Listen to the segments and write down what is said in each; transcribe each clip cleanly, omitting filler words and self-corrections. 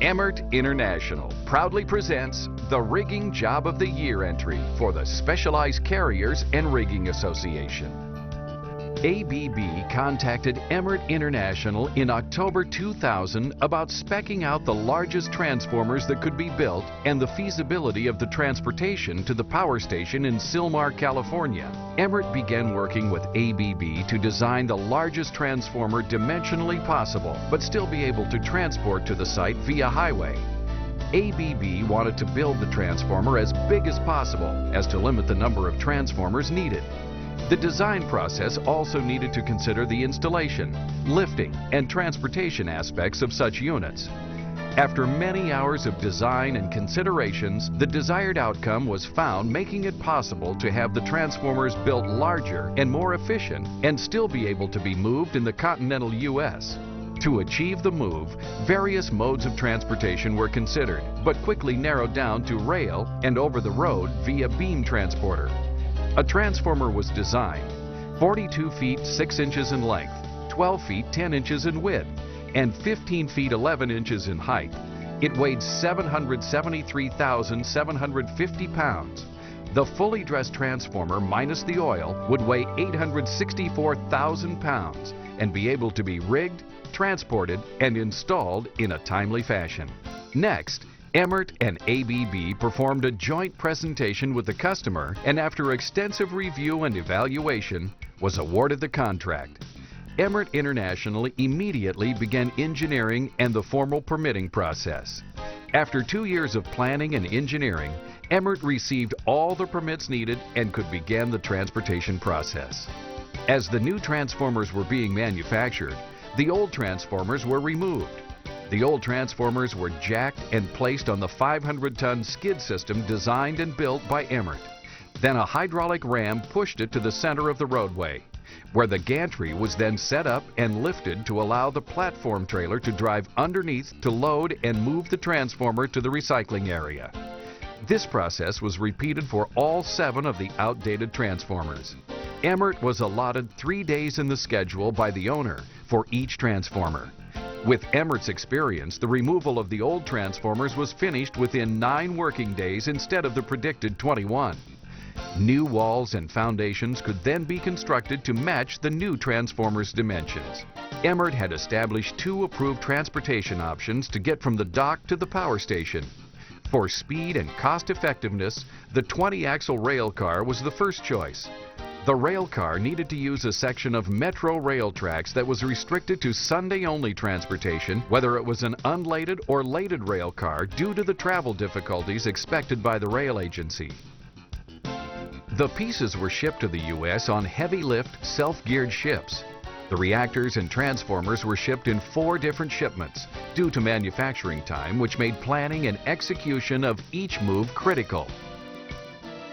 Emmert International proudly presents the Rigging Job of the Year entry for the Specialized Carriers and Rigging Association. ABB contacted Emmert International in October 2000 about speccing out the largest transformers that could be built and the feasibility of the transportation to the power station in Sylmar, California. Emmert began working with ABB to design the largest transformer dimensionally possible, but still be able to transport to the site via highway. ABB wanted to build the transformer as big as possible, as to limit the number of transformers needed. The design process also needed to consider the installation, lifting, and transportation aspects of such units. After many hours of design and considerations, the desired outcome was found, making it possible to have the transformers built larger and more efficient and still be able to be moved in the continental U.S. To achieve the move, various modes of transportation were considered, but quickly narrowed down to rail and over the road via beam transporter. A transformer was designed, 42 feet 6 inches in length, 12 feet 10 inches in width, and 15 feet 11 inches in height. It weighed 773,750 pounds. The fully dressed transformer minus the oil would weigh 864,000 pounds and be able to be rigged, transported, and installed in a timely fashion. Next, Emmert and ABB performed a joint presentation with the customer, and after extensive review and evaluation, was awarded the contract. Emmert International immediately began engineering and the formal permitting process. After 2 years of planning and engineering, Emmert received all the permits needed and could begin the transportation process. As the new transformers were being manufactured, the old transformers were removed. The old transformers were jacked and placed on the 500-ton skid system designed and built by Emmert. Then a hydraulic ram pushed it to the center of the roadway, where the gantry was then set up and lifted to allow the platform trailer to drive underneath to load and move the transformer to the recycling area. This process was repeated for all 7 of the outdated transformers. Emmert was allotted 3 days in the schedule by the owner for each transformer. With Emmert's experience, the removal of the old transformers was finished within 9 working days instead of the predicted 21. New walls and foundations could then be constructed to match the new transformers' dimensions. Emmert had established 2 approved transportation options to get from the dock to the power station. For speed and cost effectiveness, the 20-axle rail car was the first choice. The rail car needed to use a section of metro rail tracks that was restricted to Sunday-only transportation, whether it was an unladed or laded rail car, due to the travel difficulties expected by the rail agency. The pieces were shipped to the U.S. on heavy-lift, self-geared ships. The reactors and transformers were shipped in 4 different shipments, due to manufacturing time, which made planning and execution of each move critical.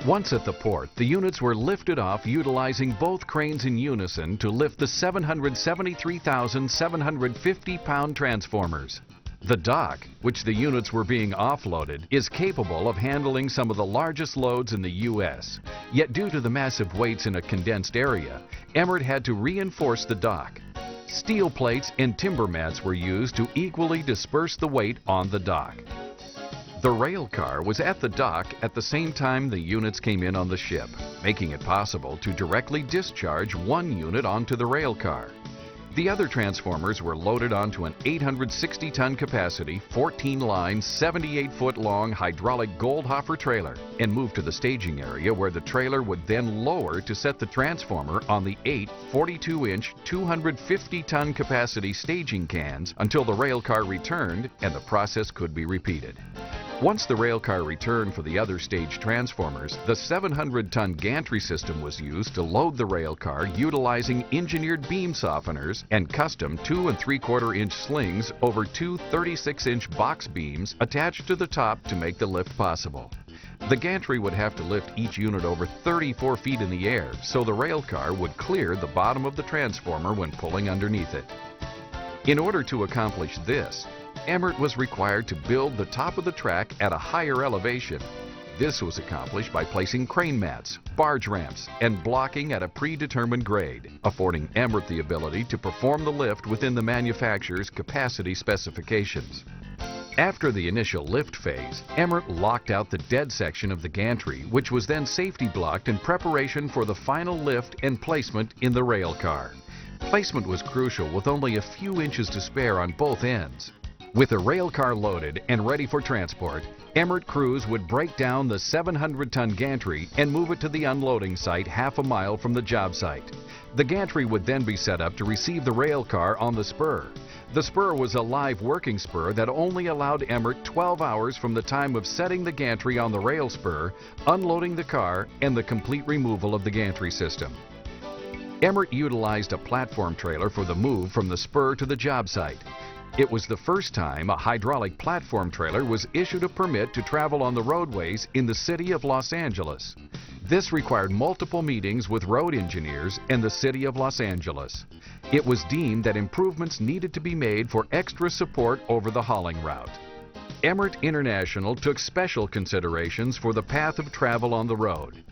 Once at the port, the units were lifted off utilizing both cranes in unison to lift the 773,750-pound transformers. The dock, which the units were being offloaded, is capable of handling some of the largest loads in the U.S. Yet due to the massive weights in a condensed area, Emmert had to reinforce the dock. Steel plates and timber mats were used to equally disperse the weight on the dock. The rail car was at the dock at the same time the units came in on the ship, making it possible to directly discharge one unit onto the rail car. The other transformers were loaded onto an 860-ton capacity, 14-line, 78-foot-long hydraulic Goldhofer trailer and moved to the staging area, where the trailer would then lower to set the transformer on the 8 42-inch, 250-ton capacity staging cans until the rail car returned and the process could be repeated. Once the rail car returned for the other stage transformers, the 700-ton gantry system was used to load the rail car utilizing engineered beam softeners and custom 2 3/4-inch slings over 2 36-inch box beams attached to the top to make the lift possible. The gantry would have to lift each unit over 34 feet in the air, so the rail car would clear the bottom of the transformer when pulling underneath it. In order to accomplish this, Emmert was required to build the top of the track at a higher elevation. This was accomplished by placing crane mats, barge ramps, and blocking at a predetermined grade, affording Emmert the ability to perform the lift within the manufacturer's capacity specifications. After the initial lift phase, Emmert locked out the dead section of the gantry, which was then safety blocked in preparation for the final lift and placement in the rail car. Placement was crucial with only a few inches to spare on both ends. With the rail car loaded and ready for transport, Emmert crews would break down the 700-ton gantry and move it to the unloading site half a mile from the job site. The gantry would then be set up to receive the rail car on the spur. The spur was a live working spur that only allowed Emmert 12 hours from the time of setting the gantry on the rail spur, unloading the car, and the complete removal of the gantry system. Emmert utilized a platform trailer for the move from the spur to the job site. It was the first time a hydraulic platform trailer was issued a permit to travel on the roadways in the city of Los Angeles. This required multiple meetings with road engineers and the city of Los Angeles. It was deemed that improvements needed to be made for extra support over the hauling route. Emmert International took special considerations for the path of travel on the road.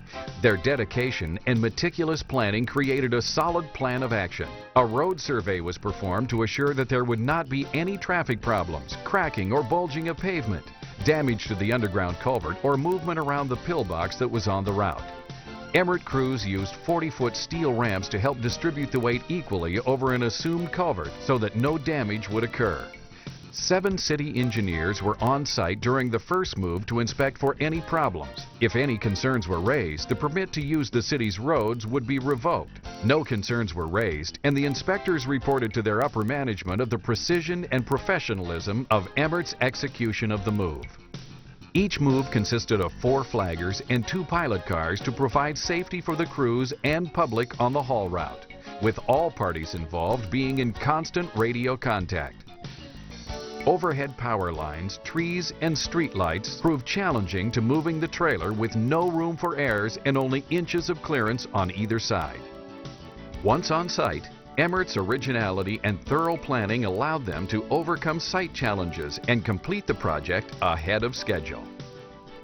Their dedication and meticulous planning created a solid plan of action. A road survey was performed to assure that there would not be any traffic problems, cracking or bulging of pavement, damage to the underground culvert, or movement around the pillbox that was on the route. Emmert crews used 40-foot steel ramps to help distribute the weight equally over an assumed culvert so that no damage would occur. 7 city engineers were on site during the first move to inspect for any problems. If any concerns were raised, the permit to use the city's roads would be revoked. No concerns were raised, and the inspectors reported to their upper management of the precision and professionalism of Emmert's execution of the move. Each move consisted of 4 flaggers and 2 pilot cars to provide safety for the crews and public on the haul route, with all parties involved being in constant radio contact. Overhead power lines, trees, and street lights proved challenging to moving the trailer with no room for errors and only inches of clearance on either side. Once on site, Emmert's originality and thorough planning allowed them to overcome site challenges and complete the project ahead of schedule.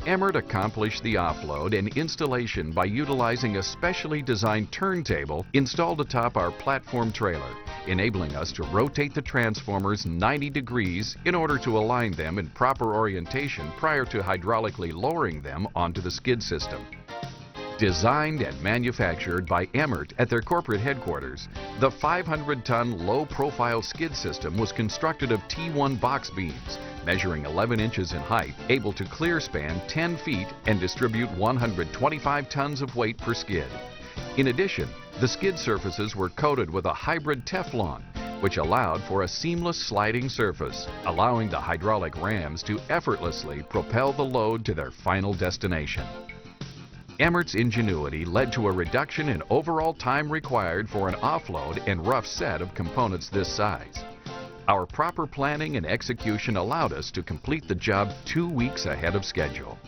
Emmert accomplished the offload and installation by utilizing a specially designed turntable installed atop our platform trailer, enabling us to rotate the transformers 90 degrees in order to align them in proper orientation prior to hydraulically lowering them onto the skid system. Designed and manufactured by Emmert at their corporate headquarters, the 500-ton low-profile skid system was constructed of T1 box beams, measuring 11 inches in height, able to clear span 10 feet and distribute 125 tons of weight per skid. In addition, the skid surfaces were coated with a hybrid Teflon, which allowed for a seamless sliding surface, allowing the hydraulic rams to effortlessly propel the load to their final destination. Emmert's ingenuity led to a reduction in overall time required for an offload and rough set of components this size. Our proper planning and execution allowed us to complete the job 2 weeks ahead of schedule.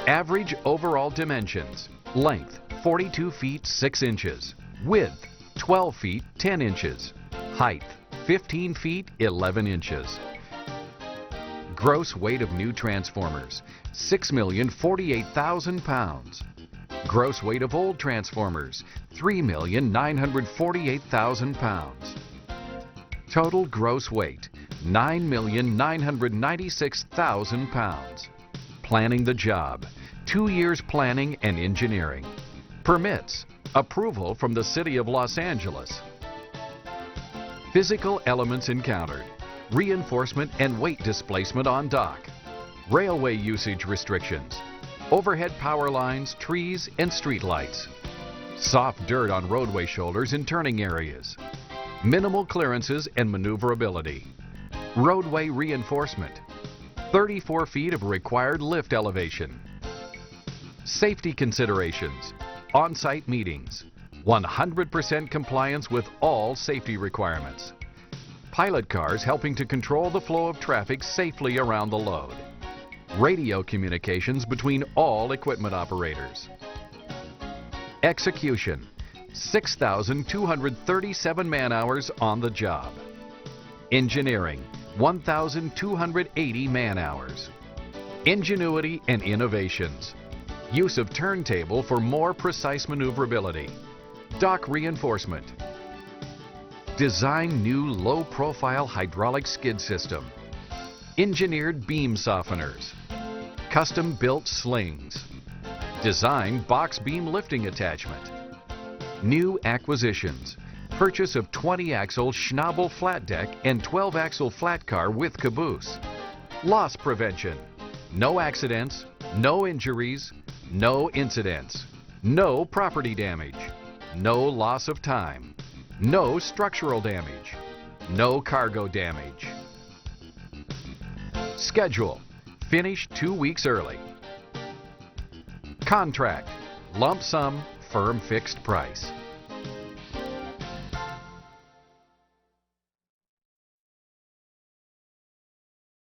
Average overall dimensions: length 42 feet 6 inches, width 12 feet 10 inches, height 15 feet 11 inches. Gross weight of new transformers 6,048,000 pounds. Gross weight of old transformers 3,948,000 pounds. Total gross weight 9,996,000 pounds. Planning the job: 2 years planning and engineering. Permits: approval from the City of Los Angeles. Physical elements encountered: reinforcement and weight displacement on dock. Railway usage restrictions: overhead power lines, trees, and street lights. Soft dirt on roadway shoulders and turning areas. Minimal clearances and maneuverability. Roadway reinforcement: 34 feet of required lift elevation. Safety considerations: on-site meetings. 100% compliance with all safety requirements. Pilot cars helping to control the flow of traffic safely around the load. Radio communications between all equipment operators. Execution: 6,237 man-hours on the job. Engineering: 1,280 man-hours. Ingenuity and innovations: use of turntable for more precise maneuverability. Dock reinforcement. Design new low-profile hydraulic skid system. engineered beam softeners, custom-built slings, design box beam lifting attachment, new acquisitions, purchase of 20-axle Schnabel flat deck and 12-axle flat car with caboose, loss prevention, no accidents, no injuries, no incidents, no property damage, no loss of time, no structural damage, no cargo damage. Schedule: finish 2 weeks early. Contract: lump sum, firm fixed price.